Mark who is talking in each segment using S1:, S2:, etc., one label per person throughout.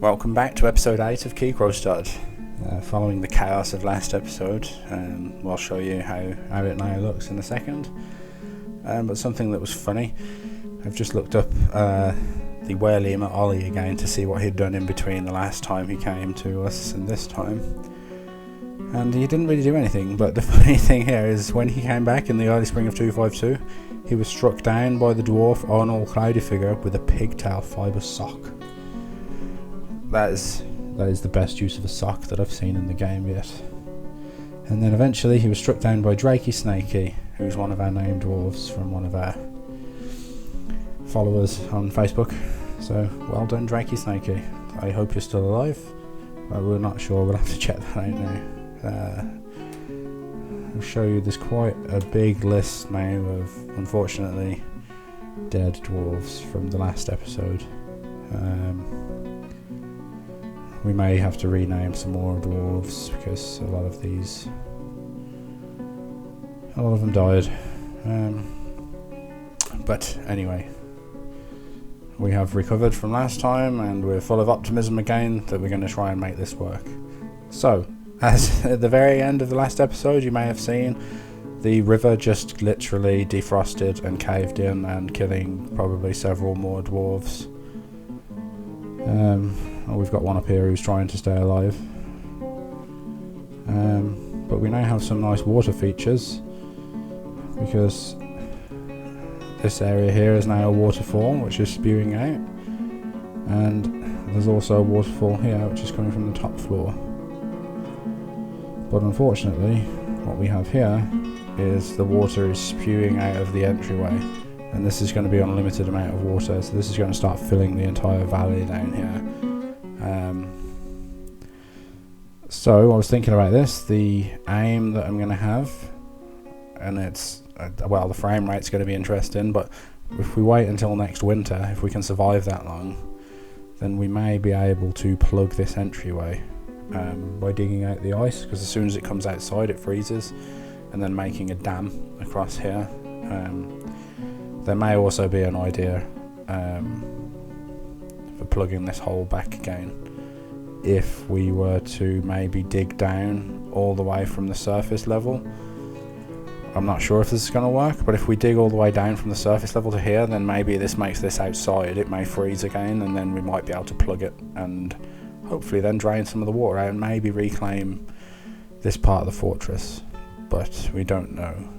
S1: Welcome back to episode 8 of Kikrostod. Following the chaos of last episode, we'll show you how it now looks in a second. But something that was funny, I've just looked up the Werlima Ollie again to see what he'd done in between the last time he came to us and this time. And he didn't really do anything, but the funny thing here is when he came back in the early spring of 252, he was struck down by the dwarf Arnold Cloudy figure with a pigtail fibre sock. That is the best use of a sock that I've seen in the game yet. And then eventually he was struck down by Drakey Snakey, who's one of our named dwarves from one of our followers on Facebook. So well done, Drakey Snakey. I hope you're still alive. But we're not sure, we'll have to check that out now. I'll show you, there's quite a big list now of, unfortunately, dead dwarves from the last episode. We may have to rename some more dwarves because a lot of them died. But anyway, we have recovered from last time and we're full of optimism again that we're going to try and make this work. So, as at the very end of the last episode you may have seen, the river just literally defrosted and caved in and killing probably several more dwarves. We've got one up here who's trying to stay alive. But we now have some nice water features because this area here is now a waterfall which is spewing out, and there's also a waterfall here which is coming from the top floor. But unfortunately what we have here is the water is spewing out of the entryway, and this is going to be an unlimited amount of water, so this is going to start filling the entire valley down here. So I was thinking about this, the aim that I'm going to have, and it's, the frame rate's going to be interesting, but if we wait until next winter, if we can survive that long, then we may be able to plug this entryway by digging out the ice, because as soon as it comes outside it freezes, and then making a dam across here. There may also be an idea for plugging this hole back again if we were to maybe dig down all the way from the surface level. I'm not sure if this is going to work, but if we dig all the way down from the surface level to here, then maybe this makes this outside. It may freeze again, and then we might be able to plug it and hopefully then drain some of the water out and maybe reclaim this part of the fortress. But we don't know.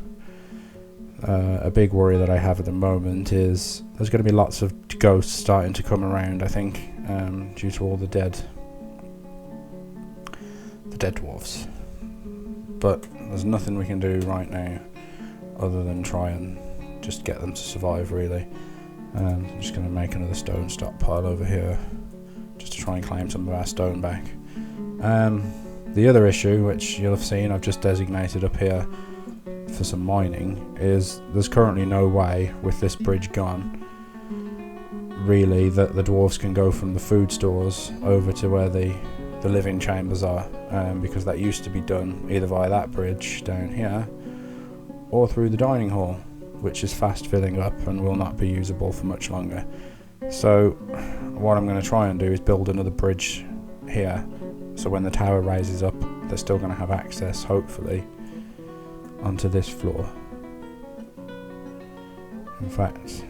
S1: A big worry that I have at the moment is there's going to be lots of ghosts starting to come around, I think, due to all the dead dwarves. But there's nothing we can do right now other than try and just get them to survive, really. I'm just going to make another stone stockpile over here just to try and claim some of our stone back. The other issue, which you'll have seen, I've just designated up here for some mining, is there's currently no way, with this bridge gone, really, that the dwarves can go from the food stores over to where the living chambers are, because that used to be done either via that bridge down here or through the dining hall, which is fast filling up and will not be usable for much longer. So what I'm going to try and do is build another bridge here, so when the tower raises up they're still going to have access, hopefully, onto this floor. In fact,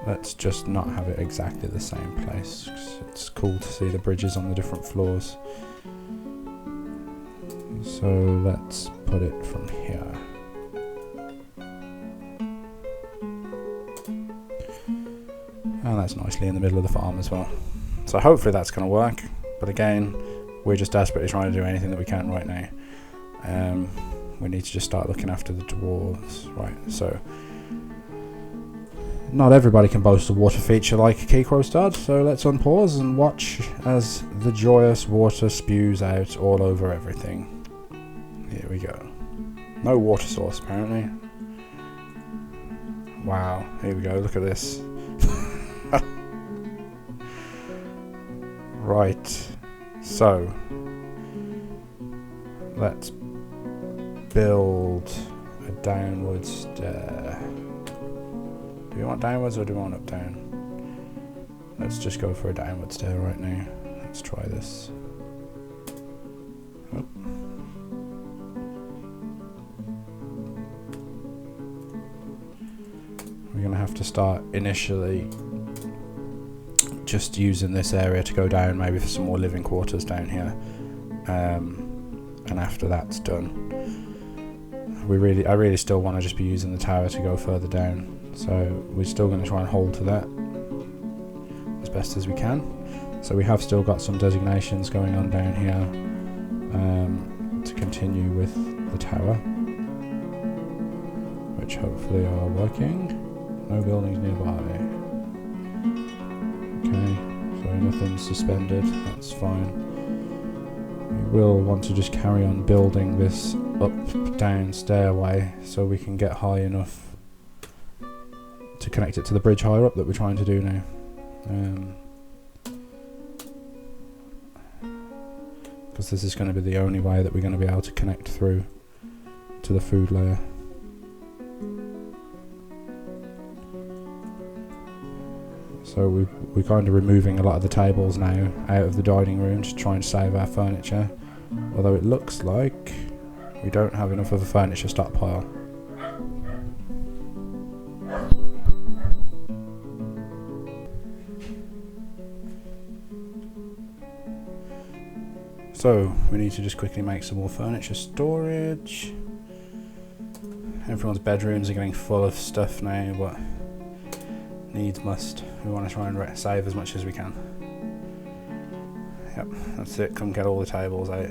S1: let's just not have it exactly the same place, 'cause it's cool to see the bridges on the different floors. So let's put it from here. And that's nicely in the middle of the farm as well. So hopefully that's going to work, but again, we're just desperately trying to do anything that we can right now. We need to just start looking after the dwarves. Right, so not everybody can boast a water feature like Kikrostod, so let's unpause and watch as the joyous water spews out all over everything. Here we go. No water source, apparently. Wow, here we go, look at this. Right, so let's build a downward stair. Do we want downwards or do we want up down? let's just go for a downward stair right now. Let's try this. Oh. We're going to have to start initially just using this area to go down, maybe for some more living quarters down here. And after that's done, I really still want to just be using the tower to go further down. So we're still going to try and hold to that as best as we can. So we have still got some designations going on down here to continue with the tower, which hopefully are working. No buildings nearby. Okay, so nothing's suspended, that's fine. We will want to just carry on building this up-down stairway so we can get high enough to connect it to the bridge higher up that we're trying to do now. Because this is going to be the only way that we're going to be able to connect through to the food layer. So we're kind of removing a lot of the tables now out of the dining room to try and save our furniture. Although it looks like we don't have enough of a furniture stockpile. So we need to just quickly make some more furniture storage. Everyone's bedrooms are getting full of stuff now, but needs must. We want to try and save as much as we can. Yep, that's it. Come get all the tables out.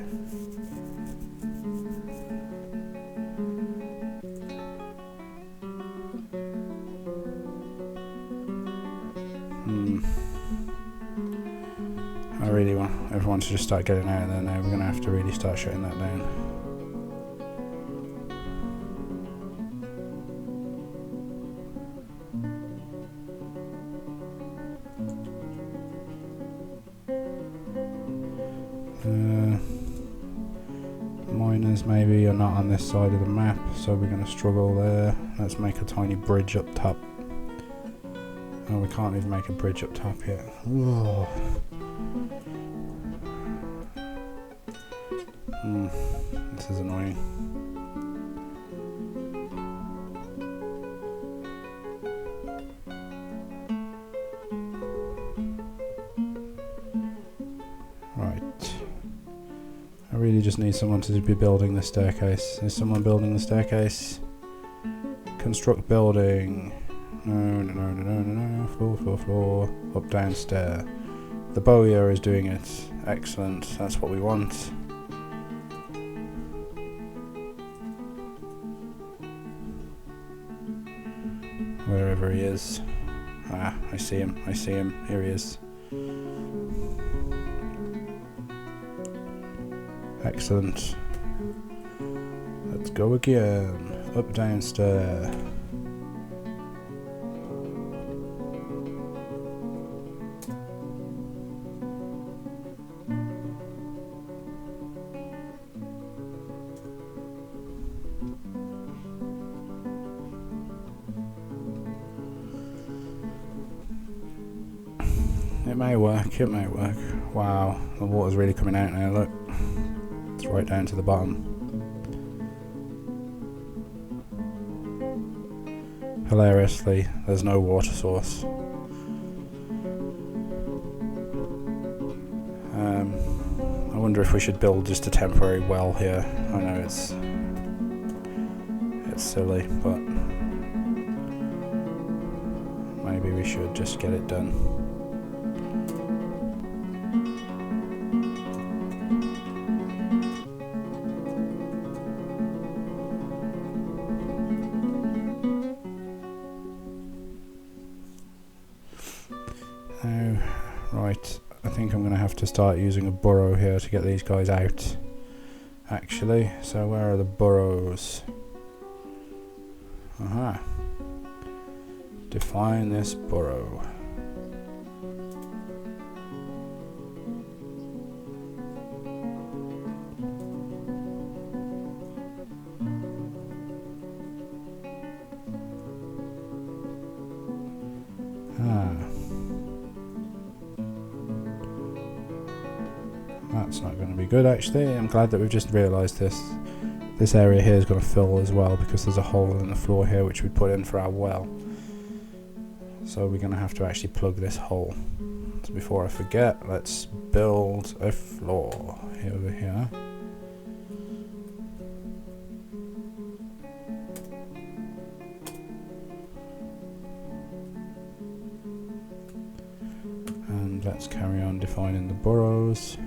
S1: I really want everyone to just start getting out of there now. We're going to have to really start shutting that down. Miners maybe are not on this side of the map, so we're going to struggle there. Let's make a tiny bridge up top. Oh, we can't even make a bridge up top yet. Whoa. This is annoying. Right. I really just need someone to be building the staircase. Is someone building the staircase? Construct building. No. Floor. Up, down, stair. The bowyer is doing it. Excellent. That's what we want. Wherever he is. Ah, I see him. Here he is. Excellent. Let's go again. Up, down, stair. It may work. Wow, the water's really coming out now, look. It's right down to the bottom. Hilariously, there's no water source. I wonder if we should build just a temporary well here. I know it's silly, but maybe we should just get it done. Right, I think I'm going to have to start using a burrow here to get these guys out, actually. So where are the burrows? Aha. Define this burrow. be good actually. I'm glad that we've just realised this. This area here is going to fill as well because there's a hole in the floor here which we put in for our well. So we're going to have to actually plug this hole. So before I forget, let's build a floor over here. And let's carry on defining the burrows.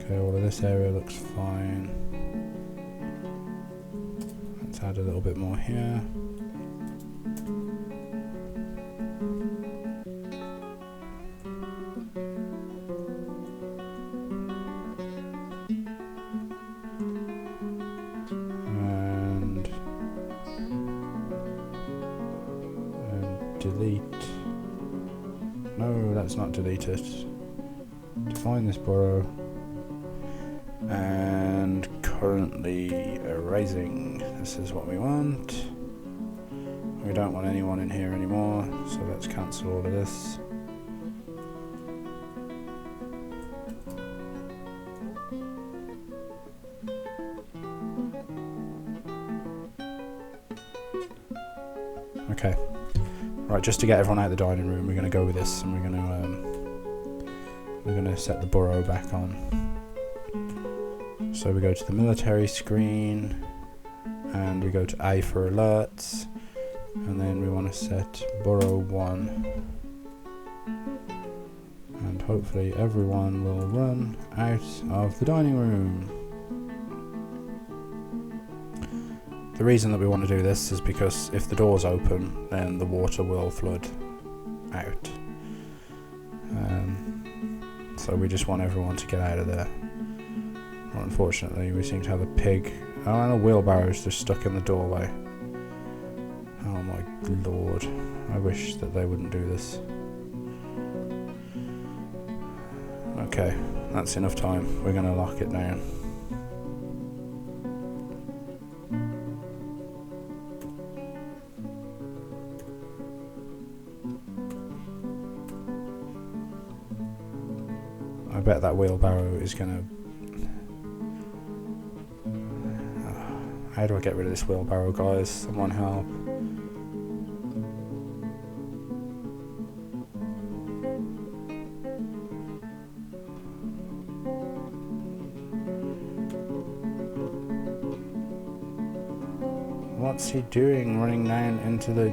S1: Okay, all of this area looks fine. Let's add a little bit more here. And delete. No, that's not delete it. Define this burrow. And currently erasing. This is what we want. We don't want anyone in here anymore, so let's cancel all of this. Okay. Right, just to get everyone out of the dining room, we're going to go with this, and we're going to set the burrow back on. So we go to the military screen, and we go to A for alerts, and then we want to set burrow 1, and hopefully everyone will run out of the dining room. The reason that we want to do this is because if the door's open, then the water will flood out. So we just want everyone to get out of there. Well, unfortunately, we seem to have a pig. Oh, and a wheelbarrow's just stuck in the doorway. Oh my lord. I wish that they wouldn't do this. Okay, that's enough time. We're going to lock it down. I bet that wheelbarrow is going to... How do I get rid of this wheelbarrow, guys? Someone help. What's he doing running down into the...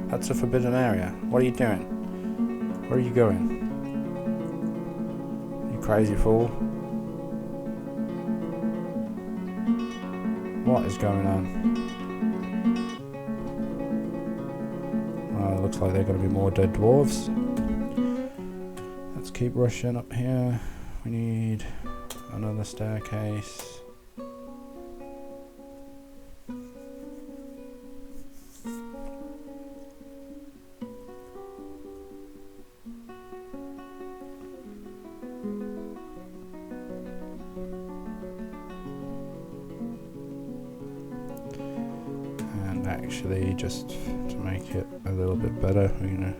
S1: That's a forbidden area. What are you doing? Where are you going? You crazy fool. What is going on? Well, it looks like there are going to be more dead dwarves. Let's keep rushing up here. We need another staircase. Actually, just to make it a little bit better, we're going to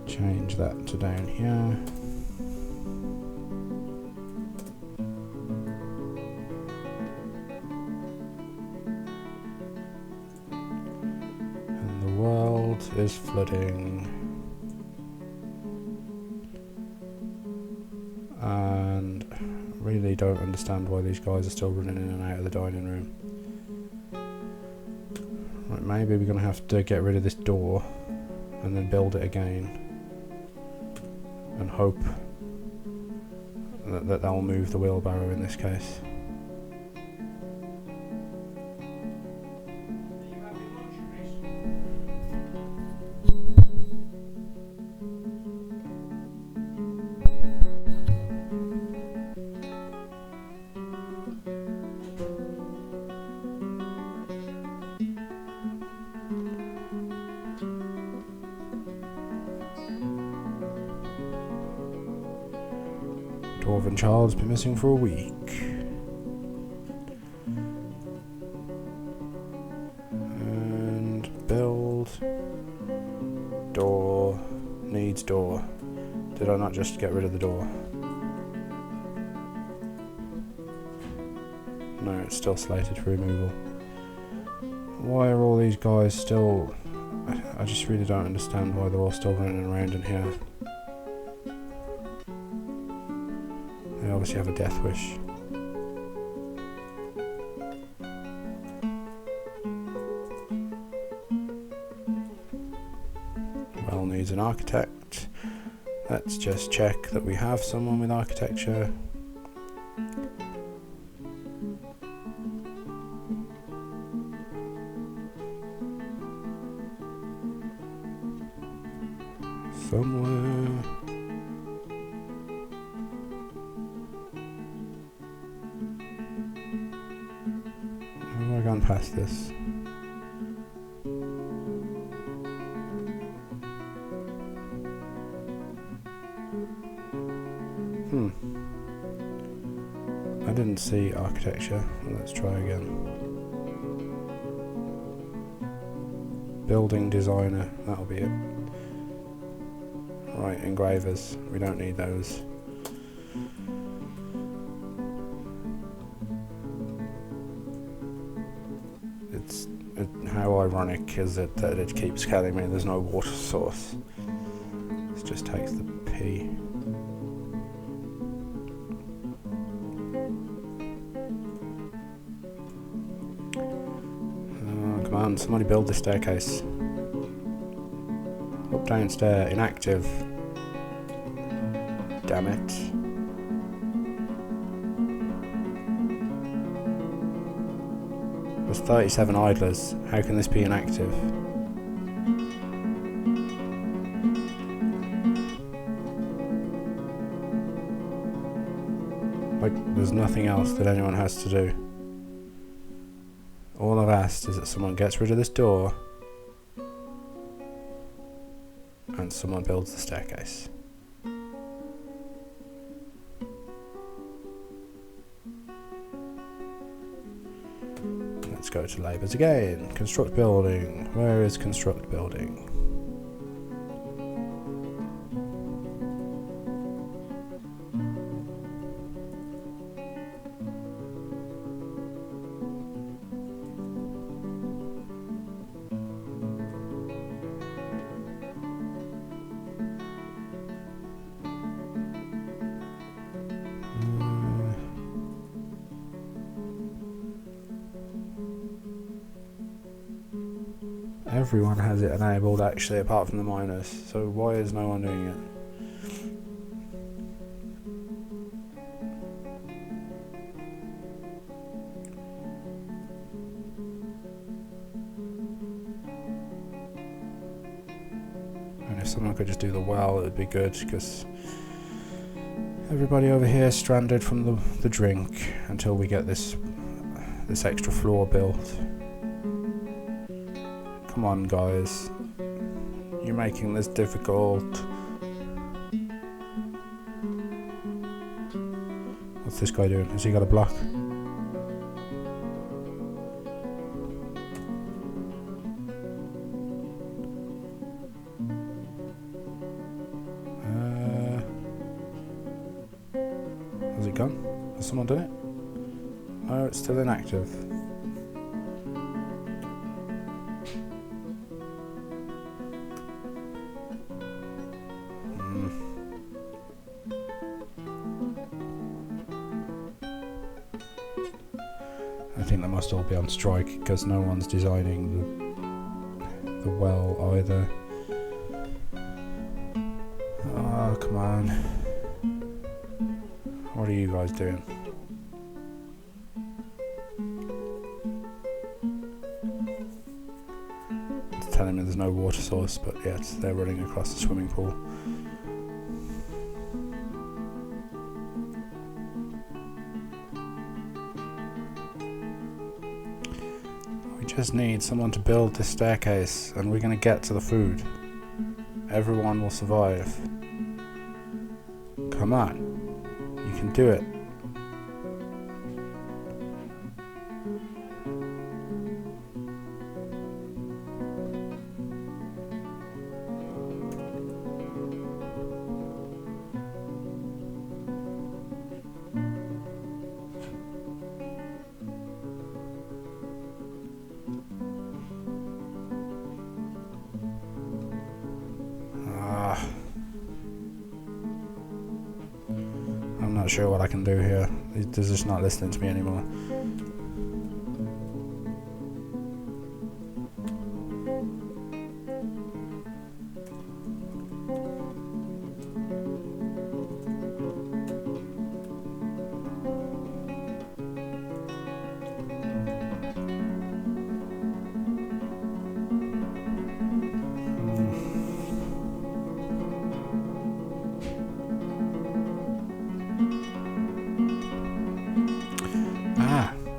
S1: change that to down here. And the world is flooding. And I really don't understand why these guys are still running in and out of the dining room. Right, maybe we're going to have to get rid of this door and then build it again and hope that they'll move the wheelbarrow in this case. Dwarven child's been missing for a week. And build door needs door. Did I not just get rid of the door? No, it's still slated for removal. Why are all these guys still... I just really don't understand why they're all still running around in here. They obviously have a death wish. Well, needs an architect. Let's just check that we have someone with architecture. Somewhere. Have I gone past this? I didn't see architecture. Let's try again. Building designer, that'll be it. Right, engravers. We don't need those. How ironic is it that it keeps telling me there's no water source? It just takes the P. Come on, somebody build the staircase. Up, down, stair, inactive. Damn it. There's 37 idlers. How can this be inactive? Like, there's nothing else that anyone has to do. All I've asked is that someone gets rid of this door and someone builds the staircase. Let's go to labours again. Construct building. Where is construct building? Everyone has it enabled actually, apart from the miners, so why is no one doing it? And if someone could just do the well, it would be good, because everybody over here is stranded from the drink until we get this extra floor built. Come on, guys. You're making this difficult. What's this guy doing? Has he got a block? Has it gone? Has someone done it? Oh, it's still inactive. I think they must all be on strike because no one's designing the well either. Oh, come on. What are you guys doing? It's telling me there's no water source, but yet they're running across the swimming pool. Just need someone to build this staircase and we're going to get to the food. Everyone will survive. Come on. You can do it. not sure what I can do here. They're just not listening to me anymore.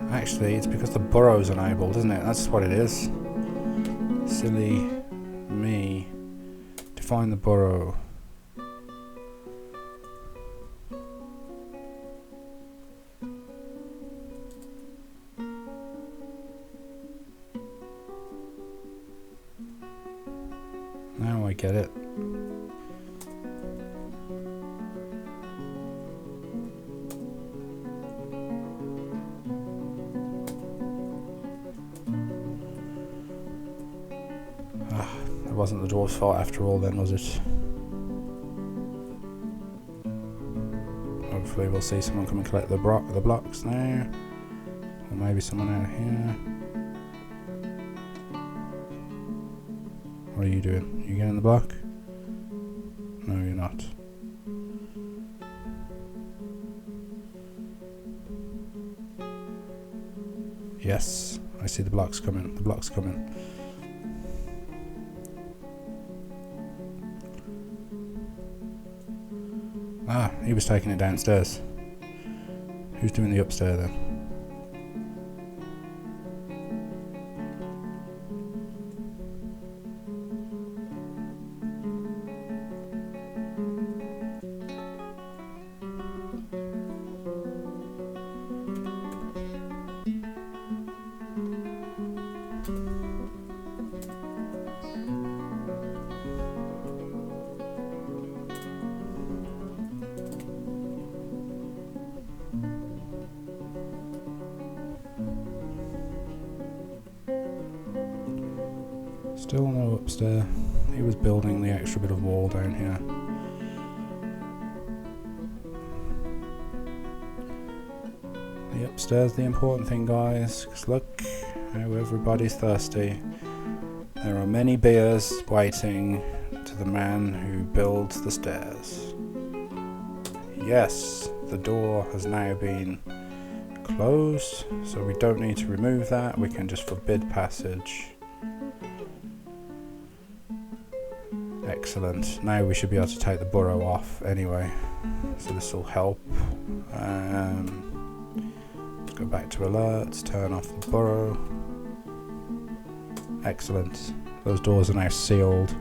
S1: Actually, it's because the burrow's enabled, isn't it? That's what it is. Silly me. Define the burrow. Now I get it. It wasn't the dwarf's fault after all then, was it? Hopefully we'll see someone come and collect the blocks now. Or maybe someone out here. What are you doing? You getting the block? No, you're not. Yes, I see the blocks coming. The blocks coming. Ah, he was taking it downstairs. Who's doing the upstairs then? Still no upstairs. He was building the extra bit of wall down here. The upstairs, the important thing, guys. Because look how everybody's thirsty. There are many beers waiting to the man who builds the stairs. Yes, the door has now been closed, so we don't need to remove that. We can just forbid passage. Excellent. Now we should be able to take the burrow off anyway, so this will help. Let's go back to alerts, turn off the burrow. Excellent. Those doors are now sealed,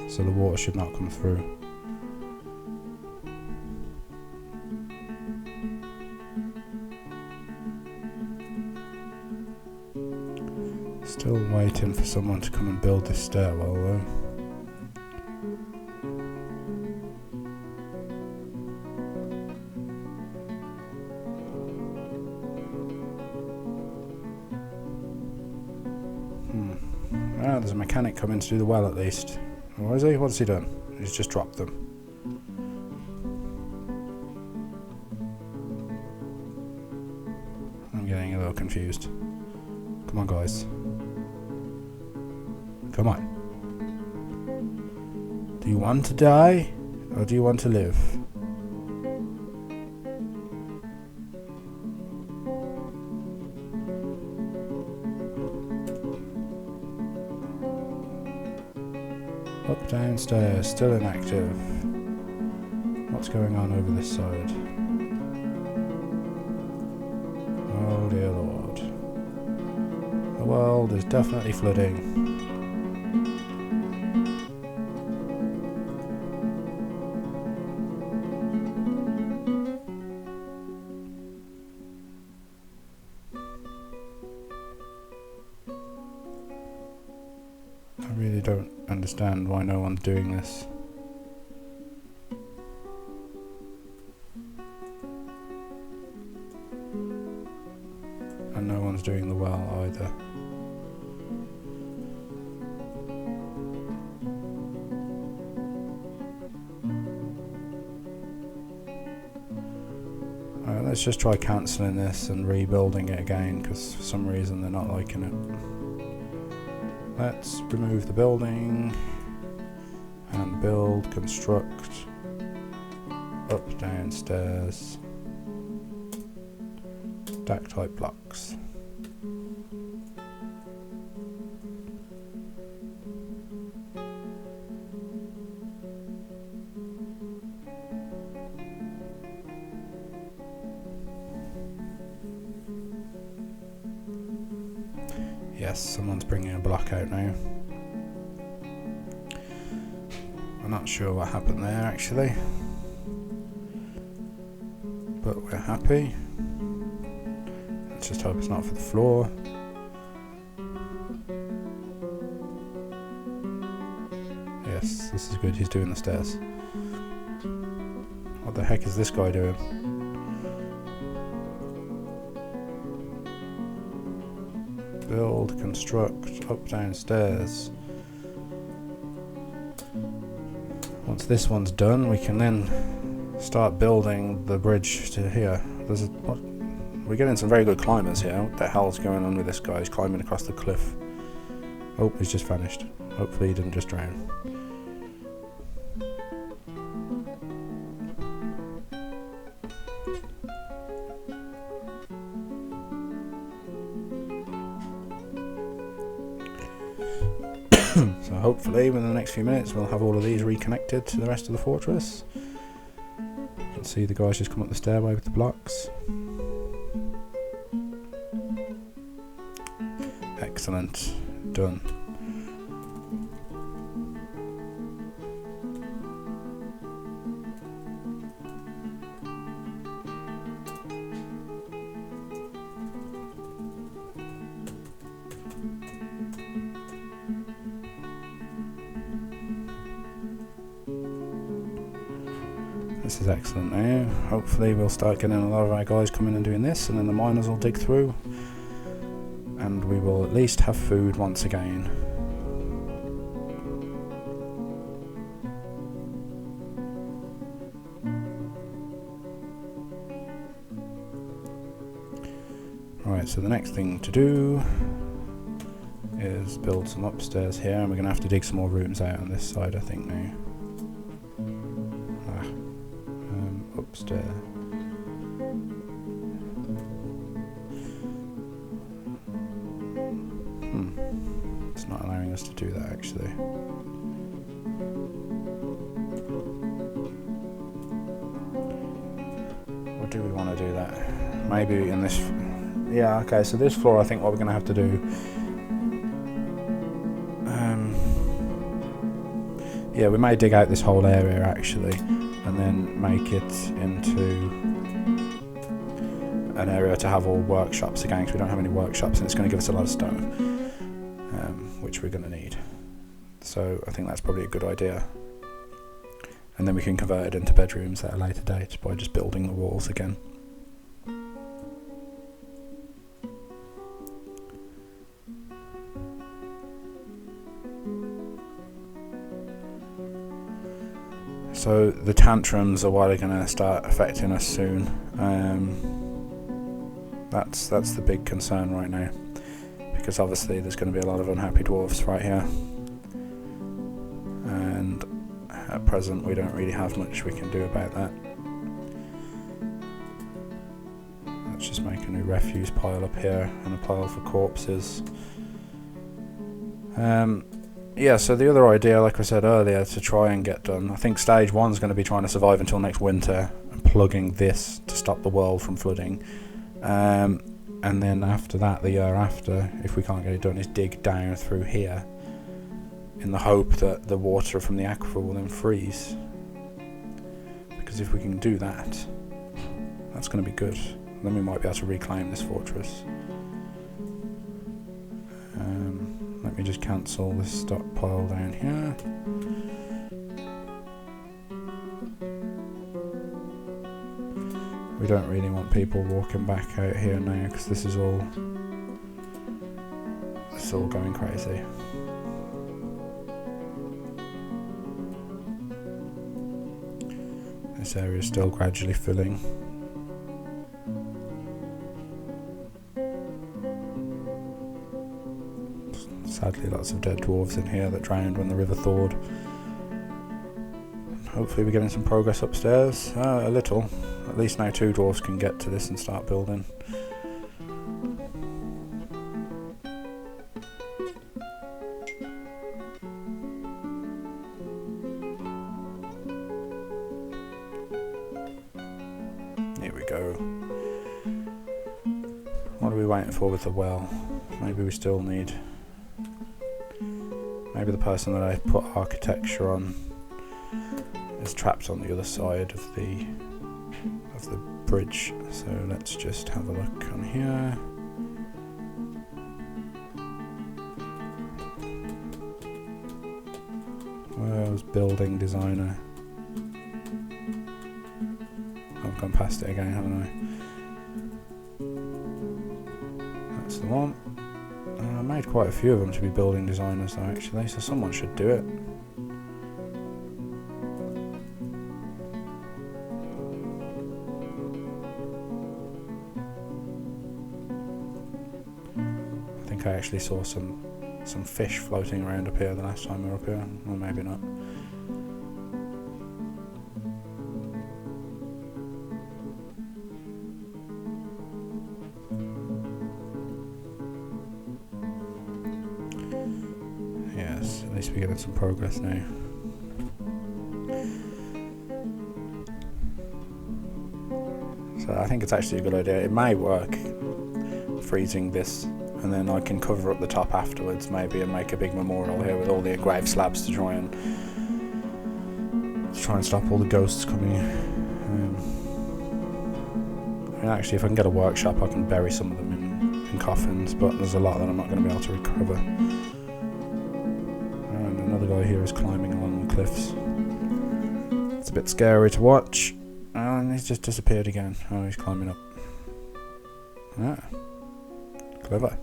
S1: so the water should not come through. Still waiting for someone to come and build this stairwell though. Ah, there's a mechanic coming to do the well at least. Or is he? What's he done? He's just dropped them. I'm getting a little confused. Come on, guys. Come on. Do you want to die? Or do you want to live? Up, downstairs, still inactive. What's going on over this side? Oh dear Lord. The world is definitely flooding. I really don't understand why no one's doing this. And no one's doing the well either. let's just try cancelling this and rebuilding it again, because for some reason they're not liking it. Let's remove the building and build, construct, up, down, stairs, stack type blocks. Yes, someone's bringing a block out now. I'm not sure what happened there actually, but we're happy. Let's just hope it's not for the floor. Yes, this is good, he's doing the stairs. What the heck is this guy doing? Build, construct, up, down, stairs. Once this one's done, we can then start building the bridge to here. We're getting some very good climbers here. What the hell's going on with this guy? He's climbing across the cliff. Oh, he's just vanished. Hopefully he didn't just drown. So hopefully within the next few minutes we'll have all of these reconnected to the rest of the fortress. You can see the guys just come up the stairway with the blocks. Excellent. Done. This is excellent now. Hopefully we'll start getting a lot of our guys coming and doing this, and then the miners will dig through and we will at least have food once again. Right, so the next thing to do is build some upstairs here, and we're going to have to dig some more rooms out on this side I think now. Upstairs. It's not allowing us to do that actually. Or do we want to do that? Maybe in this... Yeah, okay, so this floor I think what we're going to have to do... yeah, we may dig out this whole area actually, and then make it into an area to have all workshops again, because we don't have any workshops and it's going to give us a lot of stone, which we're going to need. So I think that's probably a good idea. And then we can convert it into bedrooms at a later date by just building the walls again. So the tantrums are what are going to start affecting us soon. That's the big concern right now, because obviously there's going to be a lot of unhappy dwarfs right here, and at present we don't really have much we can do about that. Let's just make a new refuse pile up here and a pile for corpses. Yeah, so the other idea, like I said earlier, to try and get done, I think stage 1 is going to be trying to survive until next winter and plugging this to stop the world from flooding. And then after that, the year after, if we can't get it done, is dig down through here in the hope that the water from the aquifer will then freeze. Because if we can do that, that's going to be good. Then we might be able to reclaim this fortress. Let me just cancel this stockpile down here. We don't really want people walking back out here now, because this is all going crazy. This area is still gradually filling. Sadly, lots of dead dwarves in here that drowned when the river thawed. Hopefully we're getting some progress upstairs. A little. At least now 2 dwarves can get to this and start building. Here we go. What are we waiting for with the well? Maybe we still need... Maybe the person that I put architecture on is trapped on the other side of the bridge. So let's just have a look on here. Where's building designer? I've gone past it again, haven't I? That's the one. I made quite a few of them to be building designers though, actually, so someone should do it. I think I actually saw some fish floating around up here the last time we were up here, or maybe not. Yes, at least we're getting some progress now. So I think it's actually a good idea. It may work, freezing this, and then I can cover up the top afterwards maybe and make a big memorial here with all the engraved slabs to try and stop all the ghosts coming in. And actually, if I can get a workshop, I can bury some of them in coffins, but there's a lot that I'm not going to be able to recover. And another guy here is climbing along the cliffs. It's a bit scary to watch. And he's just disappeared again. Oh, he's climbing up. Ah, clever.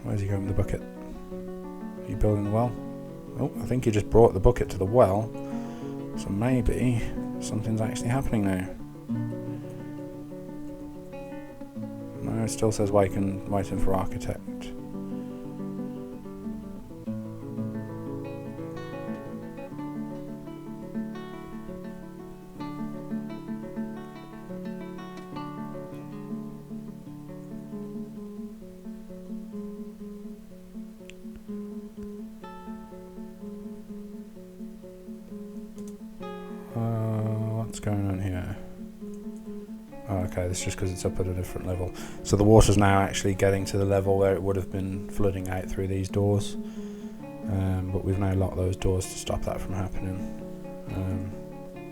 S1: Where's he going with the bucket? Are you building the well? Oh, I think he just brought the bucket to the well. So maybe something's actually happening now. No, it still says waiting for architect. What's going on here? Oh, okay, this is just because it's up at a different level. So the water's now actually getting to the level where it would have been flooding out through these doors. But we've now locked those doors to stop that from happening.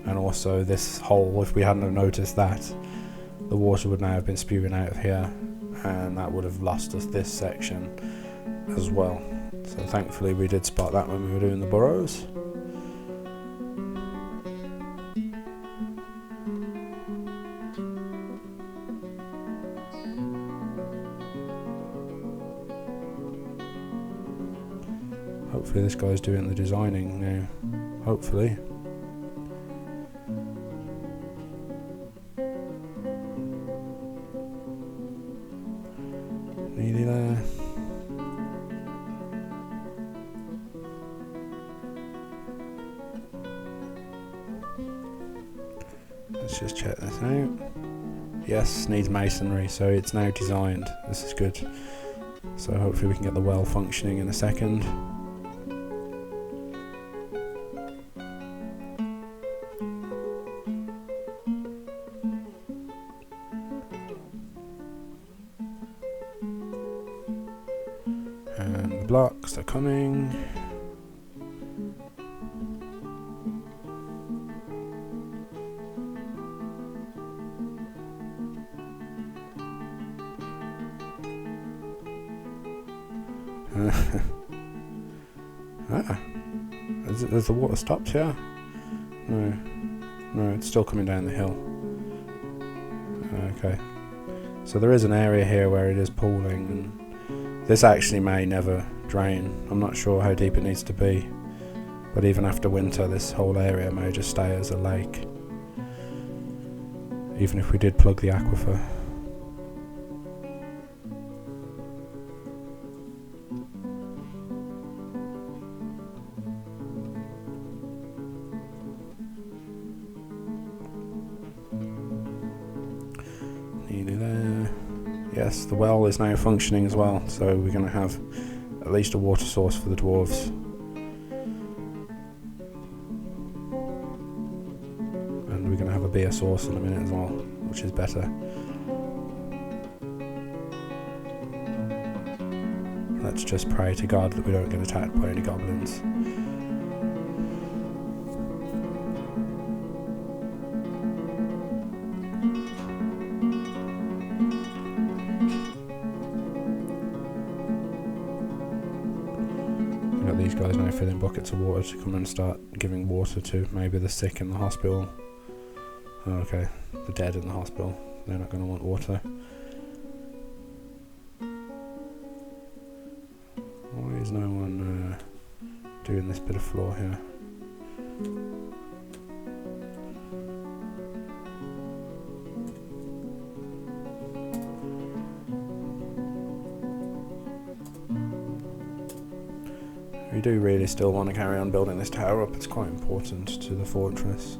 S1: And also this hole, if we hadn't have noticed that, the water would now have been spewing out of here, and that would have lost us this section as well. So thankfully we did spot that when we were doing the burrows. Hopefully this guy's doing the designing now. Hopefully. Nearly there. Let's just check this out. Yes, needs masonry, so it's now designed. This is good. So hopefully we can get the well functioning in a second. And the blocks are coming. Has the water stopped here? No, it's still coming down the hill. Okay, so there is an area here where it is pooling, and this actually may never drain. I'm not sure how deep it needs to be, But even after winter, this whole area may just stay as a lake, even if we did plug the aquifer. Nearly there. Yes, the well is now functioning as well, so we're going to have at least a water source for the dwarves. And we're going to have a beer source in a minute as well, which is better. Let's just pray to God that we don't get attacked by any goblins. These guys now filling buckets of water to come and start giving water to maybe the sick in the hospital. Oh, okay, the dead in the hospital. They're not going to want water. Why is no one doing this bit of floor here? We do really still want to carry on building this tower up. It's quite important to the fortress.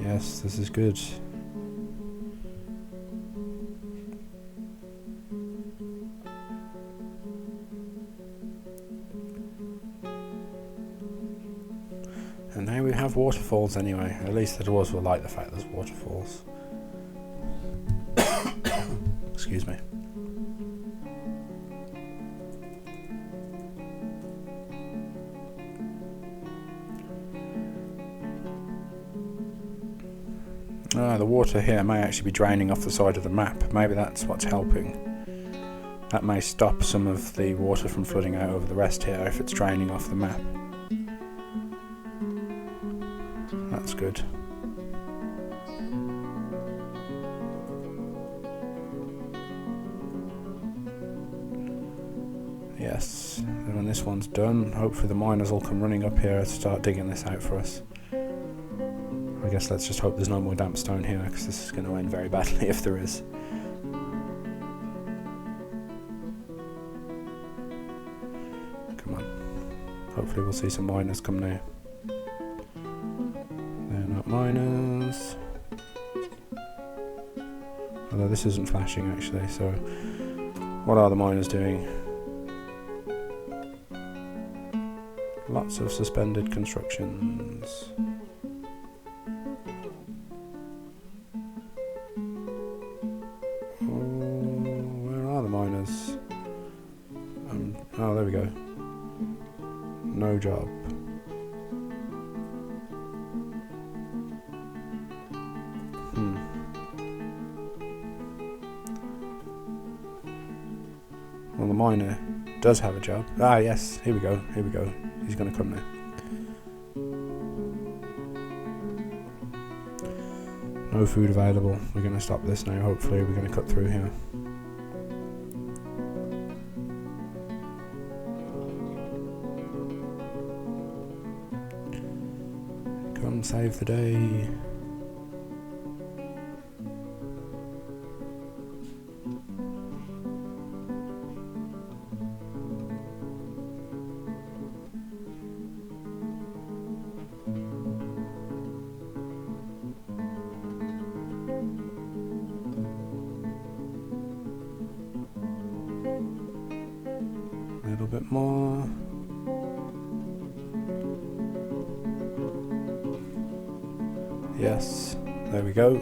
S1: Yes, this is good. And now we have waterfalls anyway. At least the dwarves will like the fact there's waterfalls. Excuse me. The water here may actually be draining off the side of the map. Maybe that's what's helping. That may stop some of the water from flooding out over the rest here if it's draining off the map. That's good. Yes, and when this one's done, hopefully the miners will come running up here to start digging this out for us. I guess let's just hope there's no more damp stone here, because this is going to end very badly if there is. Come on. Hopefully we'll see some miners come now. They're not miners. Although this isn't flashing actually, so what are the miners doing? Lots of suspended constructions. Miners. Oh, there we go. No job. Well, the miner does have a job. Ah, yes. Here we go. Here we go. He's going to come now. No food available. We're going to stop this now. Hopefully, we're going to cut through here. Come save the day. A little bit more. Yes, there we go.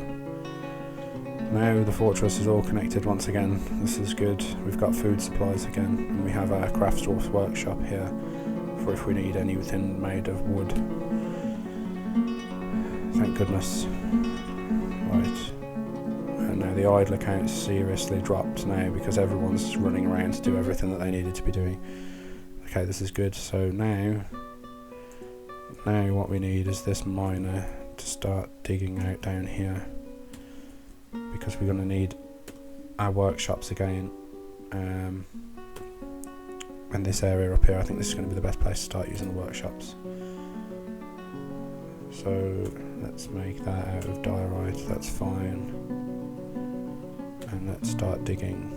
S1: Now the fortress is all connected once again. This is good. We've got food supplies again, and we have our craftsdwarf's workshop here for if we need anything made of wood. Thank goodness. Right. And now the idle account's seriously dropped now because everyone's running around to do everything that they needed to be doing. Okay, this is good. So now what we need is this miner to start digging out down here. because we're going to need our workshops again. And this area up here, I think this is going to be the best place to start using the workshops. So let's make that out of diorite, that's fine. And let's start digging.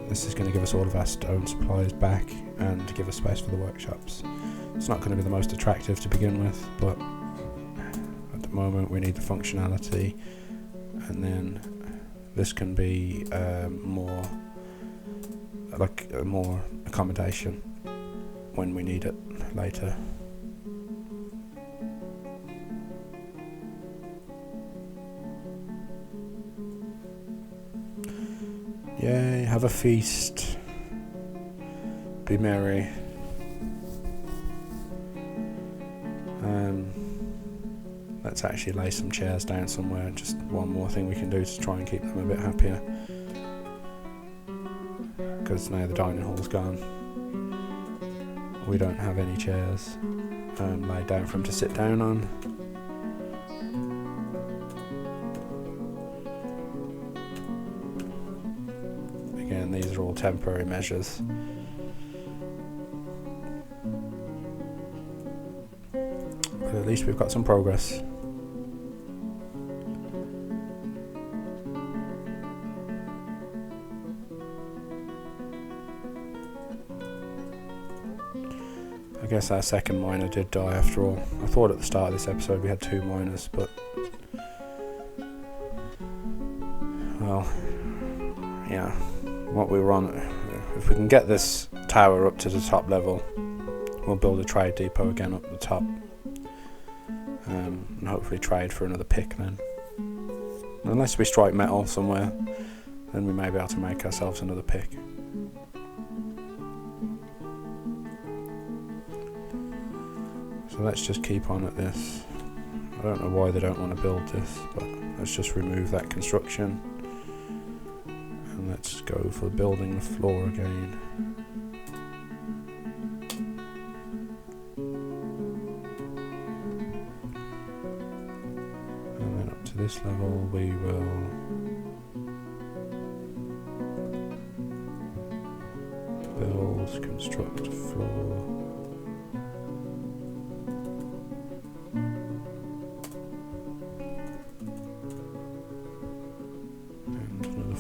S1: This is going to give us all of our stone supplies back and give us space for the workshops. It's not going to be the most attractive to begin with, but at the moment we need the functionality, and then this can be more accommodation when we need it later. Yay, have a feast, be merry. Let's actually lay some chairs down somewhere, just one more thing we can do to try and keep them a bit happier, because now the dining hall's gone, we don't have any chairs laid down for them to sit down on. Again, these are all temporary measures. But at least we've got some progress. I guess our second miner did die after all. I thought at the start of this episode we had 2 miners, but well, yeah, what we were on, if we can get this tower up to the top level, we'll build a trade depot again up the top, and hopefully trade for another pick then. Unless we strike metal somewhere, then we may be able to make ourselves another pick. So let's just keep on at this. I don't know why they don't want to build this, but let's just remove that construction. And let's go for building the floor again. And then up to this level we will build, construct a floor.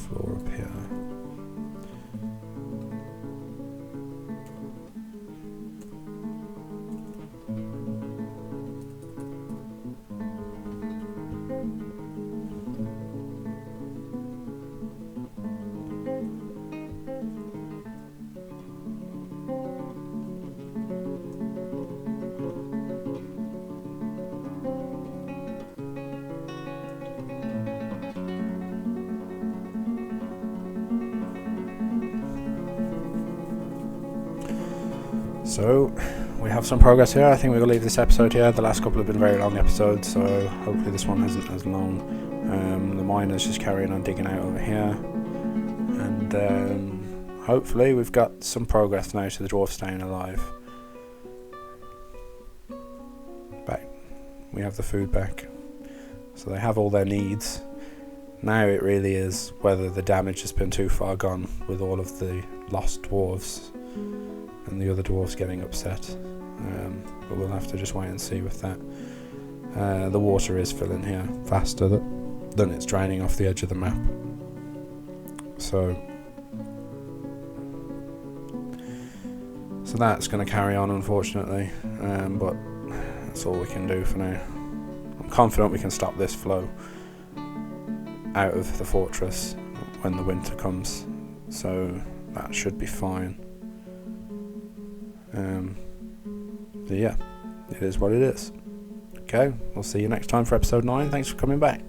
S1: Floor up here. So we have some progress here. I think we'll leave this episode here. The last couple have been very long episodes, so hopefully this one isn't as long. The miner's just carrying on digging out over here, and hopefully we've got some progress now to the dwarf staying alive. Back, we have the food back, so they have all their needs. Now it really is whether the damage has been too far gone with all of the lost dwarves and the other dwarfs getting upset, but we'll have to just wait and see with that. The water is filling here faster than it's draining off the edge of the map, so that's going to carry on, unfortunately, but that's all we can do for now. I'm confident we can stop this flow out of the fortress when the winter comes, so that should be fine. Yeah, it is what it is. Okay, we'll see you next time for episode 9. Thanks for coming back.